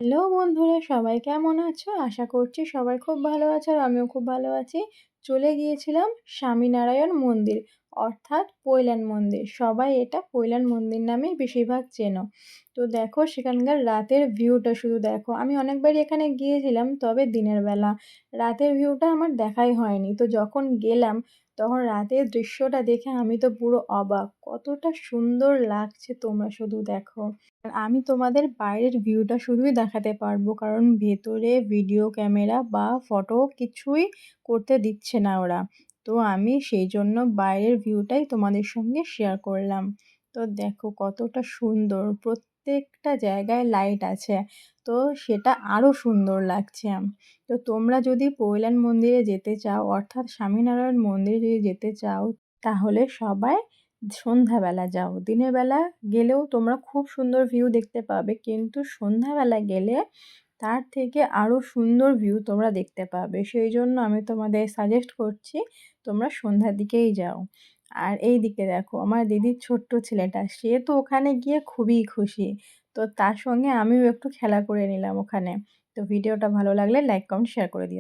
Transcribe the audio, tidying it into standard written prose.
Hello বন্ধুরা, সবাই কেমন আছো? আশা করছি সবাই খুব ভালো আছো আর আমিও খুব ভালো আছি। চলে গিয়েছিলাম স্বামীনারায়ণ মন্দির অর্থাৎ পৈলান মন্দির। সবাই এটা পৈলান মন্দির নামেই বেশিরভাগ চেনো। তো দেখো সেখানকার রাতের ভিউটা শুধু দেখো। আমি অনেকবারই এখানে গিয়েছিলাম তবে দিনের বেলা। রাতের ভিউটা আমার দেখাই হয়নি। তো যখন গেলাম তখন রাতের দৃশ্যটা দেখে আমি তো পুরো অবাক। কতটা সুন্দর লাগছে তোমরা শুধু দেখো। আর আমি তোমাদের বাইরের ভিউটা শুধুই দেখাতে পারবো কারণ ভেতরে ভিডিও ক্যামেরা বা ফটো কিছুই করতে দিচ্ছে না ওরা। তো আমি সেই জন্য বাইরের ভিউটাই তোমাদের সঙ্গে শেয়ার করলাম। তো দেখো কতটা সুন্দর, প্রত্যেকটা জায়গায় লাইট আছে। তো সেটা আরও সুন্দর লাগছে। তো তোমরা যদি পৈলান মন্দিরে যেতে চাও অর্থাৎ স্বামীনারায়ণ মন্দিরে যদি যেতে চাও তাহলে সবাই সন্ধ্যাবেলা যাও। দিনের বেলা গেলেও তোমরা খুব সুন্দর ভিউ দেখতে পাবে কিন্তু সন্ধ্যাবেলা গেলে তার থেকে আরও সুন্দর ভিউ তোমরা দেখতে পাবে। সেই জন্য আমি তোমাদের সাজেস্ট করছি তোমরা সন্ধ্যার দিকেই যাও। আর এই দিকে দেখো আমার দিদির ছোট্ট ছেলেটা, সে তো ওখানে গিয়ে খুবই খুশি। তো তার সঙ্গে আমিও একটু খেলা করে নিলাম ওখানে। তো ভিডিওটা ভালো লাগলে লাইক, কমেন্ট, শেয়ার করে দিও।